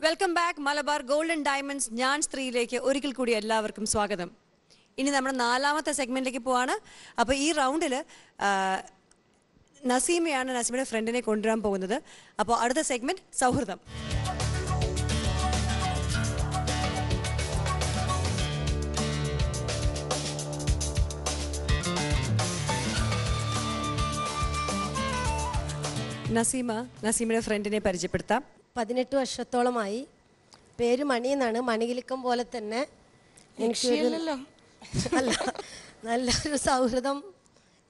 Welcome back Malabar golden diamonds ഞാൻ സ്ത്രീയിലേക്ക് ഒരിക്കൽ കൂടി എല്ലാവർക്കും സ്വാഗതം. ഇനി നമ്മുടെ നാലാമത്തെ സെഗ്മെന്റിലേക്ക് പോവാണ്. അപ്പോൾ ഈ റൗണ്ടിൽ നസീമയാണ് നസീമയുടെ ഫ്രണ്ടിനെ കൊണ്ടുവരാൻ പോകുന്നത്. അപ്പോൾ അടുത്ത സെഗ്മെന്റ് സൗഹൃദം. നസീമയുടെ ഫ്രണ്ടിനെ പരിചയപ്പെടുത്താം. 18 വർഷത്തോളമായി. പേര് മണി എന്നാണ്. മണികിലുക്കം പോലെ തന്നെ അല്ല, നല്ലൊരു സൗഹൃദം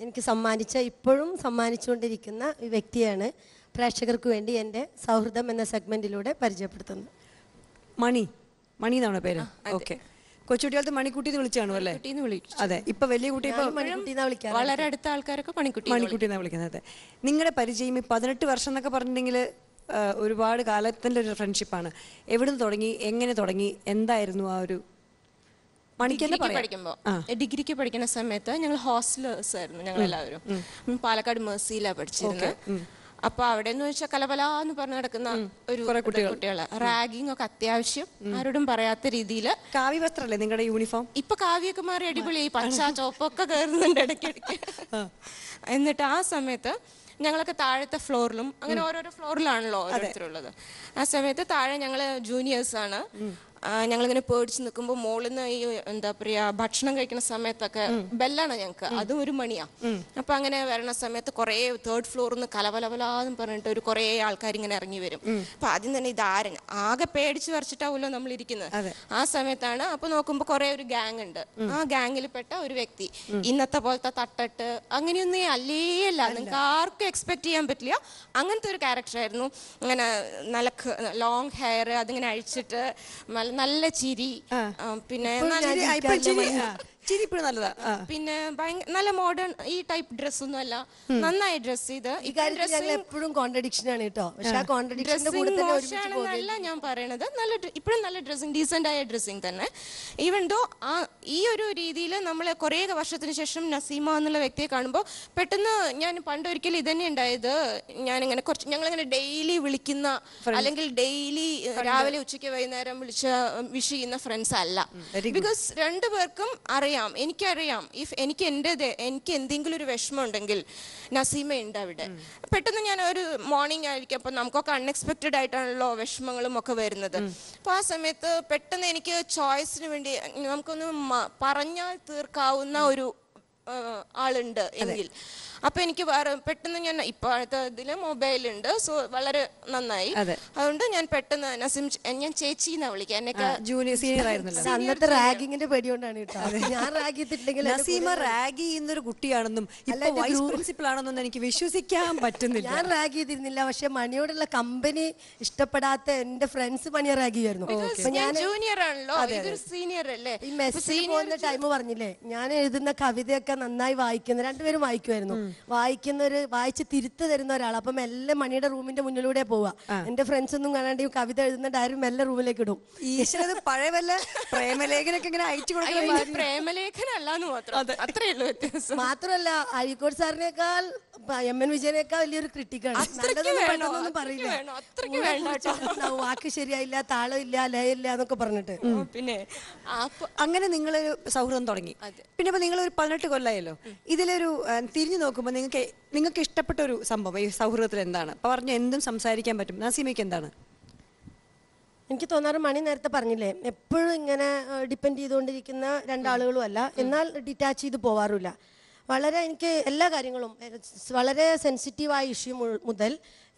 എനിക്ക് സമ്മാനിച്ച, ഇപ്പോഴും സമ്മാനിച്ചുകൊണ്ടിരിക്കുന്ന വ്യക്തിയാണ് പ്രേക്ഷകർക്ക് വേണ്ടി എൻ്റെ സൗഹൃദം എന്ന സെഗ്മെന്റിലൂടെ പരിചയപ്പെടുത്തുന്നത്. മണി എന്നാണ് പേര്. ഓക്കെ. കൊച്ചുകുട്ടികാലത്ത് മണിക്കുട്ടി എന്ന് വിളിച്ചാണോ അല്ലേ? അതെ. ഇപ്പൊ വലിയ കുട്ടി വളരെ അടുത്ത ആൾക്കാരൊക്കെ മണിക്കുട്ടി എന്നാണ് വിളിക്കുന്നത്. നിങ്ങളുടെ പരിചയം 18 വർഷം എന്നൊക്കെ പറഞ്ഞിട്ടുണ്ടെങ്കിൽ ഒരുപാട് കാലത്തിന്റെ ഒരു ഫ്രണ്ട്ഷിപ്പാണ്. എവിടുന്ന് തുടങ്ങി, എങ്ങനെ തുടങ്ങി, എന്തായിരുന്നു ആ ഒരു ഡിഗ്രിക്ക് പഠിക്കുന്ന സമയത്ത് ഞങ്ങൾ ഹോസ്റ്റലേഴ്സ് ആയിരുന്നു. ഞങ്ങൾ എല്ലാവരും പാലക്കാട് മേഴ്സിയിലാണ് പഠിച്ചിരുന്നത്. അപ്പൊ അവിടെ എന്ന് വെച്ചാൽ കലപലാന്ന് പറഞ്ഞു നടക്കുന്ന ഒരു കുട്ടികള്, റാഗിങ് ഒക്കെ അത്യാവശ്യം, ആരോടും പറയാത്ത രീതിയിൽ. കാവ്യ വസ്ത്രല്ലേ നിങ്ങളുടെ യൂണിഫോം? ഇപ്പൊ കാവ്യൊക്കെ മാറി അടിപൊളിയായി, പച്ച ചോപ്പൊക്കെ കയറുന്നുണ്ട് ഇടയ്ക്കിടയ്ക്ക്. എന്നിട്ട് ആ സമയത്ത് ഞങ്ങളൊക്കെ താഴത്തെ ഫ്ലോറിലും, അങ്ങനെ ഓരോരോ ഫ്ലോറിലാണല്ലോ ഓരോരുത്തരുള്ളത്. ആ സമയത്ത് താഴെ ഞങ്ങള് ജൂനിയേഴ്സാണ്. ഞങ്ങളിങ്ങനെ പേടിച്ച് നിൽക്കുമ്പോൾ മോളിൽ നിന്ന് ഈ എന്താ പറയാ ഭക്ഷണം കഴിക്കുന്ന സമയത്തൊക്കെ ബെല്ലാണ് ഞങ്ങൾക്ക്, അതും 1 മണിയാ. അപ്പൊ അങ്ങനെ വരണ സമയത്ത് കുറെ 3rd ഫ്ലോറിൽ നിന്ന് കലവലവലാന്ന് പറഞ്ഞിട്ട് ഒരു കുറെ ആൾക്കാർ ഇങ്ങനെ ഇറങ്ങി വരും. അപ്പൊ ആദ്യം തന്നെ ഇതാരൻ ആകെ പേടിച്ച് വരച്ചിട്ടാവുമല്ലോ നമ്മൾ ഇരിക്കുന്നത്. ആ സമയത്താണ് അപ്പൊ നോക്കുമ്പോ കുറെ ഒരു ഗ്യാങ് ഉണ്ട്. ആ ഗ്യാങ്ങിൽ പെട്ട ഒരു വ്യക്തി ഇന്നത്തെ പോലത്തെ തട്ടട്ട് അങ്ങനെയൊന്നും അല്ലേയല്ല, നിങ്ങൾക്ക് ആർക്കും എക്സ്പെക്ട് ചെയ്യാൻ പറ്റില്ല. അങ്ങനത്തെ ഒരു ക്യാരക്ടർ ആയിരുന്നു. അങ്ങനെ നല്ല ലോങ് ഹെയർ, അതിങ്ങനെ അഴിച്ചിട്ട് നല്ല ചിരി, പിന്നെ പിന്നെ നല്ല മോഡേൺ ഈ ടൈപ്പ് ഡ്രസ് ഒന്നും അല്ല, നന്നായി ഡ്രസ് ചെയ്ത്. എപ്പോഴും കോൺട്രഡിക്ഷൻ ആണ് കേട്ടോ. മോശമാണെന്നല്ല ഞാൻ പറയണത്, നല്ല ഇപ്പോഴും നല്ല ഡ്രസ്സിങ്, ഡീസെന്റ് ആയ ഡ്രസ്സിങ് തന്നെ. ഈവൻ ദോ ഈ ഒരു രീതിയിൽ നമ്മൾ കുറെ വർഷത്തിന് ശേഷം നസീമ എന്നുള്ള വ്യക്തിയെ കാണുമ്പോൾ പെട്ടെന്ന് ഞാൻ പണ്ടൊരിക്കലും ഇതന്നെ ഉണ്ടായത്, ഞാനിങ്ങനെ കുറച്ച് ഞങ്ങളിങ്ങനെ ഡെയിലി വിളിക്കുന്ന, അല്ലെങ്കിൽ ഡെയിലി രാവിലെ ഉച്ചയ്ക്ക് വൈകുന്നേരം വിഷ് ചെയ്യുന്ന ഫ്രണ്ട്സ് അല്ല. ബിക്കോസ് രണ്ടുപേർക്കും എനിക്കറിയാം, എനിക്ക് എന്തെങ്കിലും ഒരു വിഷമം ഉണ്ടെങ്കിൽ നസീമ ഉണ്ട് അവിടെ. പെട്ടെന്ന് ഞാൻ ഒരു മോർണിംഗ് ആയിരിക്കും, അപ്പൊ നമുക്കൊക്കെ അൺഎക്സ്പെക്റ്റഡ് ആയിട്ടാണല്ലോ വിഷമങ്ങളും ഒക്കെ വരുന്നത്. അപ്പൊ ആ സമയത്ത് പെട്ടെന്ന് എനിക്ക് ചോയ്സിന് വേണ്ടി നമുക്കൊന്ന് പറഞ്ഞാൽ തീർക്കാവുന്ന ഒരു ആളുണ്ട് എങ്കിൽ, അപ്പൊ എനിക്ക് പെട്ടെന്ന് ഞാൻ ഇപ്പോഴത്തെ ഇതില് മൊബൈലുണ്ട്, സോ വളരെ നന്നായി. അതുകൊണ്ട് ഞാൻ പെട്ടെന്ന് ഞാൻ ചേച്ചി എന്നാ വിളിക്കാം. എന്നൊക്കെ ജൂനിയർ സീനിയർ ആയിരുന്നല്ലോ. അന്നത്തെ റാഗിങ്ങിന്റെ പേടിയോണ്ടാണ് കേട്ടോ. ഞാൻ റാഗ് ചെയ്തിട്ടുണ്ടെങ്കിൽ നസീമ റാഗ് ചെയ്യുന്നൊരു കുട്ടിയാണെന്നും വൈസ് പ്രിൻസിപ്പൽ ആണെന്നും എനിക്ക് വിശ്വസിക്കാൻ പറ്റുന്നില്ല. ഞാൻ റാഗ് ചെയ്തിരുന്നില്ല, പക്ഷെ മണിയോടുള്ള കമ്പനി ഇഷ്ടപ്പെടാത്ത എന്റെ ഫ്രണ്ട്സ് മണിയെ റാഗ് ചെയ്യുമായിരുന്നു. ഞാൻ ജൂനിയർ ആണല്ലോ, സീനിയർ അല്ലേ. ഈ മെസ്സേജ് പോകുന്ന ടൈം പറഞ്ഞില്ലേ, ഞാൻ എഴുതുന്ന കവിതയൊക്കെ നന്നായി വായിക്കുന്ന, രണ്ടുപേരും വായിക്കുമായിരുന്നു. വായിച്ച് തിരുത്ത് തരുന്ന ഒരാൾ. അപ്പം മെല്ലെ മണിയുടെ റൂമിന്റെ മുന്നിലൂടെ പോവാ. എന്റെ ഫ്രണ്ട്സ് ഒന്നും കാണാണ്ട് കവിത എഴുതുന്ന ഡയറി മെല്ലെ റൂമിലേക്ക് ഇടും. ഈശ്വരത് പഴയ വല്ല പ്രേമലേഖനൊക്കെ ഇങ്ങനെ അയച്ചു കൊടുക്കുന്ന പ്രേമലേഖനല്ലാന്ന് മാത്രം, അത്രേ ഉള്ളൂ വ്യത്യാസം. മാത്രമല്ല അഴീക്കോട് സാറിനേക്കാൾ MN വിജയനേക്കാൾ വലിയൊരു ക്രിട്ടിക്കാണ്. നല്ലതൊന്നും പറയില്ല, വാക്ക് ശരിയായില്ല, താളമില്ല, ലയമില്ല എന്നൊക്കെ പറഞ്ഞിട്ട്. പിന്നെ അങ്ങനെ നിങ്ങളൊരു സൗഹൃദം തുടങ്ങി. പിന്നെ ഇപ്പൊ നിങ്ങളൊരു 18 കൊല്ലായല്ലോ. ഇതിലൊരു തിരിഞ്ഞു നോക്കുമ്പോൾ നിങ്ങൾക്ക് ഇഷ്ടപ്പെട്ട ഒരു സംഭവം ഈ സൗഹൃദത്തിൽ എന്താണ്? പറഞ്ഞ എന്തും സംസാരിക്കാൻ പറ്റും. നസീമയ്ക്ക് എന്താണ്? എനിക്ക് തോന്നാറ്, മണി നേരത്തെ പറഞ്ഞില്ലേ, എപ്പോഴും ഇങ്ങനെ ഡിപ്പെൻഡ് ചെയ്തുകൊണ്ടിരിക്കുന്ന രണ്ടാളുകളും അല്ല, എന്നാൽ ഡിറ്റാച്ച് ചെയ്ത് പോവാറില്ല. വളരെ എനിക്ക് എല്ലാ കാര്യങ്ങളും, വളരെ സെൻസിറ്റീവായ ഇഷ്യൂ മുതൽ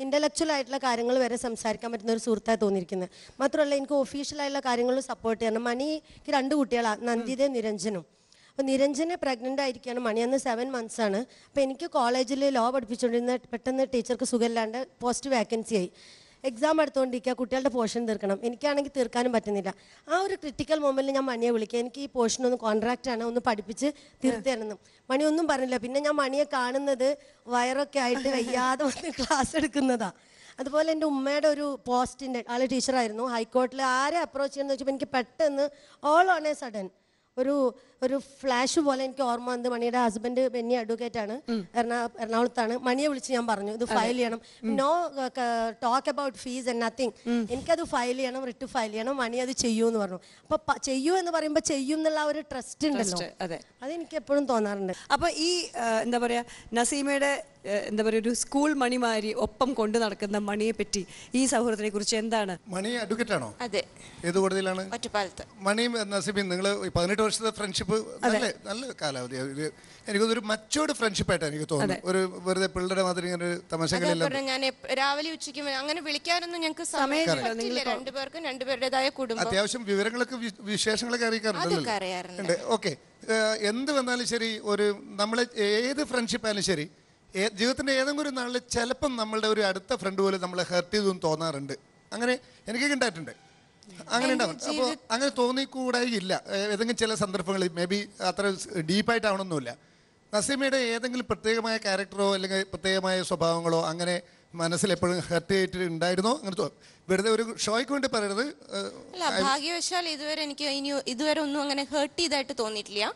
ഇൻ്റലക്ച്വൽ ആയിട്ടുള്ള കാര്യങ്ങൾ വരെ സംസാരിക്കാൻ പറ്റുന്ന ഒരു സുഹൃത്തായി തോന്നിയിരിക്കുന്നത്. മാത്രമല്ല എനിക്ക് ഒഫീഷ്യലായിട്ടുള്ള കാര്യങ്ങളും സപ്പോർട്ട് ചെയ്യണം. മണിക്ക് 2 കുട്ടികളാണ്, നന്ദിതയും നിരഞ്ജനും. അപ്പോൾ നിരഞ്ജനെ പ്രഗ്നൻ്റ് ആയിരിക്കുകയാണ്. മണി അന്ന് 7 months ആണ്. അപ്പോൾ എനിക്ക് കോളേജിൽ ലോ പഠിപ്പിച്ചുകൊണ്ടിരുന്ന പെട്ടെന്ന് ടീച്ചർക്ക് സുഖമില്ലാണ്ട് പോസ്റ്റ് വാക്കൻസി ആയി. എക്സാം എടുത്തുകൊണ്ടിരിക്കുക, കുട്ടികളുടെ പോർഷൻ തീർക്കണം. എനിക്കാണെങ്കിൽ തീർക്കാനും പറ്റുന്നില്ല. ആ ഒരു ക്രിട്ടിക്കൽ മൊമെൻറ്റിൽ ഞാൻ മണിയെ വിളിക്കുക, എനിക്ക് ഈ പോർഷൻ ഒന്ന് കോൺട്രാക്റ്റാണ്, ഒന്ന് പഠിപ്പിച്ച് തീർത്ത് തരണം. മണി ഒന്നും പറഞ്ഞില്ല. പിന്നെ ഞാൻ മണിയെ കാണുന്നത് വയറൊക്കെ ആയിട്ട് വയ്യാതെ വന്ന് ക്ലാസ് എടുക്കുന്നതാണ്. അതുപോലെ എൻ്റെ ഉമ്മയുടെ ഒരു പോസ്റ്റിൻ്റെ ആൾ ടീച്ചറായിരുന്നു ഹൈക്കോർട്ടിൽ. ആരെ അപ്രോച്ച് ചെയ്യുന്നത് വെച്ചപ്പോൾ എനിക്ക് പെട്ടെന്ന് ഓൾ ഓൺ എ സഡൻ ഒരു ഫ്ലാഷ് പോലെ എനിക്ക് ഓർമ്മ വന്നത്, മണിയുടെ ഹസ്ബൻഡ് ബെന്നി അഡ്വക്കേറ്റ് ആണ്, എറണാകുളത്താണ്. മണിയെ വിളിച്ച് ഞാൻ പറഞ്ഞു ഇത് ഫയൽ ചെയ്യണം, no talk about fees and nothing, എനിക്കത് ഫയൽ ചെയ്യണം, റിട്ട് ഫയൽ ചെയ്യണം, മണി അത് ചെയ്യൂ എന്ന് പറഞ്ഞു. അപ്പൊ ചെയ്യൂ എന്ന് പറയുമ്പോൾ ചെയ്യും എന്നുള്ള ഒരു ട്രസ്റ്റ് ഉണ്ടല്ലോ, അതെനിക്ക് എപ്പോഴും തോന്നാറുണ്ട്. അപ്പൊ ഈ എന്താ പറയാ നസീമയുടെ എന്താ പറയുക ഒരു സ്കൂൾ മണിമാരി ഒപ്പം കൊണ്ടു നടക്കുന്ന മണിയെ പറ്റി ഈ സൗഹൃദത്തിനെ കുറിച്ച് എന്താണ്? മണി അഡ്വക്കേറ്റ് ആണോ? അതെ. ഏത് കോടതിയിലാണ്? ഒറ്റപ്പാലത്ത്. മണിയും നസീബയും നിങ്ങൾ 18 വർഷത്തെ ഫ്രണ്ട്ഷിപ്പ് നല്ല കാലാവധി. എനിക്കൊരു മച്ചോർഡ് ഫ്രണ്ട്ഷിപ്പ് ആയിട്ടാണ് എനിക്ക് തോന്നുന്നത്. ഒരു വെറുതെ പിള്ളേരുടെ മാതിരി ഇങ്ങനെ ഒരു തമാശകളില്ല. ഞാൻ രാവിലെ ഉച്ചയ്ക്ക് അങ്ങനെ വിളിക്കാനൊന്നും ഞങ്ങൾക്ക് സമയമില്ല. രണ്ടുപേർക്കും രണ്ടുപേരുടേതായ കുടുംബം, അത്യാവശ്യം വിവരങ്ങളൊക്കെ വിശേഷങ്ങളൊക്കെ അറിയിക്കാറുണ്ട്. ഓക്കെ, എന്ത് വന്നാലും ശരി, ഒരു നമ്മളെ ഏത് ഫ്രണ്ട്ഷിപ്പ് ആയാലും ശരി, ജീവിതത്തിന്റെ ഏതെങ്കിലും ഒരു നാളിൽ ചിലപ്പം നമ്മളുടെ ഒരു അടുത്ത ഫ്രണ്ട് പോലും നമ്മളെ ഹെർട്ട് ചെയ്തൊന്നും തോന്നാറുണ്ട്. അങ്ങനെ എനിക്കൊക്കെ ഉണ്ടായിട്ടുണ്ട്. അങ്ങനെ ഉണ്ടാവും. അപ്പോൾ അങ്ങനെ തോന്നിക്കൂടായില്ല. ഏതെങ്കിലും ചില സന്ദർഭങ്ങളിൽ മേ ബി അത്ര ഡീപ്പായിട്ടാവണമെന്നില്ല. നസീമയുടെ ഏതെങ്കിലും പ്രത്യേകമായ ക്യാരക്ടറോ അല്ലെങ്കിൽ പ്രത്യേകമായ സ്വഭാവങ്ങളോ അങ്ങനെ മനസ്സിൽ എപ്പോഴും ഹെർട്ട് ചെയ്തിട്ട് ഉണ്ടായിരുന്നോ? അങ്ങനെ വെറുതെ ഒരു ഷോയ്ക്ക് വേണ്ടി പറയരുത്. അല്ല, ഭാഗ്യവശാൽ ഇതുവരെ ഒന്നും അങ്ങനെ ഹേർട്ട് ചെയ്തായിട്ട് തോന്നിയിട്ടില്ല.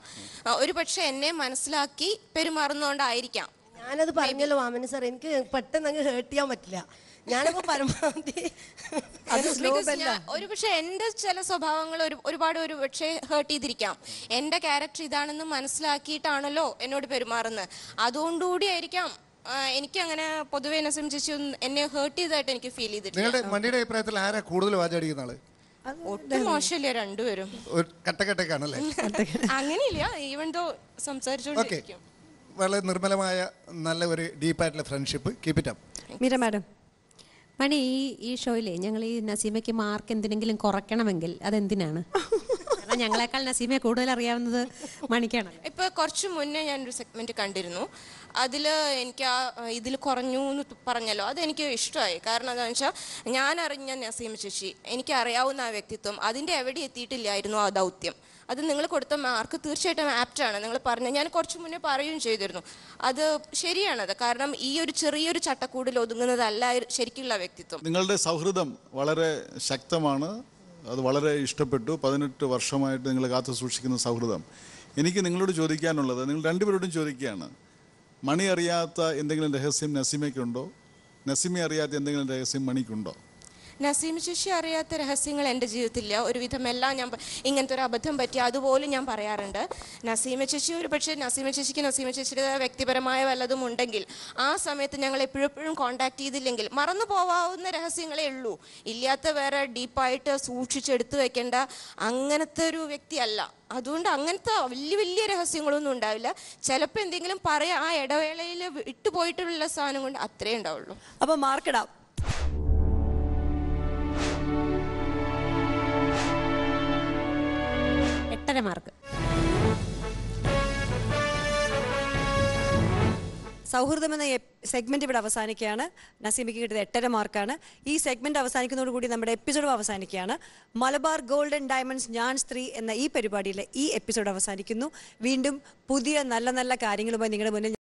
ഒരു പക്ഷെ എന്നെ മനസ്സിലാക്കി പെരുമാറുന്നോണ്ടായിരിക്കാം. ഞാനത് പറഞ്ഞല്ലോ മാമന് സാർ, എനിക്ക് പെട്ടെന്ന് അങ്ങ് ഹേർട്ട് ചെയ്യാൻ പറ്റില്ല. ഞാനിപ്പോ പരമാവധി ഒരു പക്ഷെ എന്റെ ചില സ്വഭാവങ്ങൾ ഒരുപാട് ഒരു പക്ഷേ ഹേർട്ട് ചെയ്തിരിക്കാം. എന്റെ ക്യാരക്ടർ ഇതാണെന്ന് മനസ്സിലാക്കിയിട്ടാണല്ലോ എന്നോട് പെരുമാറുന്നത്. അതുകൊണ്ടുകൂടി ആയിരിക്കാം എനിക്ക് അങ്ങനെ പൊതുവെ നസീം ചേച്ചി എന്നെ ഹേർട്ട് ചെയ്തതായിട്ട് എനിക്ക് ഫീൽ ചെയ്തിട്ടില്ല. നിങ്ങളുടെ മണിയുടെ അഭിപ്രായത്തിൽ ആരാ കൂടുതൽ വാചടിക്കുന്ന ആള്? ഒട്ടും മോശമില്ല, രണ്ടുപേരും കട്ടക്കട്ടക്കാണല്ലേ? അങ്ങനെയില്ല, ഈവൻ ദോ സംസാരിച്ചോണ്ടിരിക്കും. വളരെ നിർമ്മലമായ നല്ല ഒരു ഡീപ്പായിട്ടുള്ള friendship. Keep it up. Meera madam, Mani, ഈ ഷോയിലെ ഞങ്ങൾ ഈ നസീമയ്ക്ക് മാർക്ക് എന്തിനെങ്കിലും കുറയ്ക്കണമെങ്കിൽ അതെന്തിനാണ്? കാരണം ഞങ്ങളെക്കാൾ നസീമയെ കൂടുതൽ അറിയാവുന്നത് മണിക്കാണ്. ഇപ്പൊ കുറച്ച് മുന്നേ ഞാനൊരു സെഗ്മെന്റ് കണ്ടിരുന്നു. അതിൽ എനിക്ക് ഇതിൽ കുറഞ്ഞു എന്ന് പറഞ്ഞല്ലോ, അതെനിക്ക് ഇഷ്ടമായി. കാരണം എന്താണെന്ന് വെച്ചാൽ ഞാൻ അറിഞ്ഞ നസീമ ചേച്ചി, എനിക്ക് അറിയാവുന്ന ആ വ്യക്തിത്വം അതിൻ്റെ എവിടെ എത്തിയിട്ടില്ലായിരുന്നു ആ ദൗത്യം. അത് നിങ്ങൾ കൊടുത്ത മാർക്ക് തീർച്ചയായിട്ടും ആപ്റ്റാണ്. നിങ്ങൾ പറഞ്ഞ ഞാൻ കുറച്ച് മുന്നേ പറയുകയും ചെയ്തിരുന്നു, അത് ശരിയാണത്. കാരണം ഈ ഒരു ചെറിയൊരു ചട്ടക്കൂടിൽ ഒതുങ്ങുന്നതല്ല ശരിക്കുള്ള വ്യക്തിത്വം. നിങ്ങളുടെ സൗഹൃദം വളരെ ശക്തമാണ്, അത് വളരെ ഇഷ്ടപ്പെട്ടു. 18 വർഷമായിട്ട് നിങ്ങൾ കാത്തു സൂക്ഷിക്കുന്ന സൗഹൃദം. എനിക്ക് നിങ്ങളോട് ചോദിക്കാനുള്ളത്, നിങ്ങൾ രണ്ടുപേരോടും ചോദിക്കുകയാണ്, മണി അറിയാത്ത എന്തെങ്കിലും രഹസ്യം നസീമയ്ക്കുണ്ടോ? നസീമ അറിയാത്ത എന്തെങ്കിലും രഹസ്യം മണിക്കുണ്ടോ? നസീമ ചേച്ചി അറിയാത്ത രഹസ്യങ്ങൾ എൻ്റെ ജീവിതത്തിലില്ല. ഒരുവിധം എല്ലാം ഞാൻ ഇങ്ങനത്തെ ഒരു അബദ്ധം പറ്റി അതുപോലും ഞാൻ പറയാറുണ്ട്. നസീമ ചേച്ചി ഒരു പക്ഷേ നസീമ ചേച്ചിയുടെ വ്യക്തിപരമായ വല്ലതും ഉണ്ടെങ്കിൽ ആ സമയത്ത് ഞങ്ങൾ എപ്പോഴും കോൺടാക്ട് ചെയ്തില്ലെങ്കിൽ മറന്നു പോവാവുന്ന രഹസ്യങ്ങളേ ഉള്ളൂ. ഇല്ലാത്ത വേറെ ഡീപ്പായിട്ട് സൂക്ഷിച്ചെടുത്ത് വെക്കേണ്ട അങ്ങനത്തെ ഒരു വ്യക്തിയല്ല. അതുകൊണ്ട് അങ്ങനത്തെ വലിയ രഹസ്യങ്ങളൊന്നും ഉണ്ടാവില്ല. ചിലപ്പോൾ എന്തെങ്കിലും പറയാം, ആ ഇടവേളയിൽ വിട്ടുപോയിട്ടുള്ള സാധനം കൊണ്ട് അത്രേ ഉണ്ടാവുള്ളൂ. അപ്പൊ മാർക്കിടാം. 8.5 മാർക്ക്. സൗഹൃദം എന്ന സെഗ്മെന്റ് ഇവിടെ അവസാനിക്കുകയാണ്. നസീമയ്ക്ക് കിട്ടിയത് 8.5 മാർക്കാണ്. ഈ സെഗ്മെന്റ് അവസാനിക്കുന്നതോടുകൂടി നമ്മുടെ എപ്പിസോഡും അവസാനിക്കുകയാണ്. മലബാർ ഗോൾഡൻ ഡയമണ്ട്സ് ഞാൻ സ്ത്രീ എന്ന ഈ പരിപാടിയിലെ ഈ എപ്പിസോഡ് അവസാനിക്കുന്നു. വീണ്ടും പുതിയ നല്ല കാര്യങ്ങളുമായി നിങ്ങളുടെ മുന്നിൽ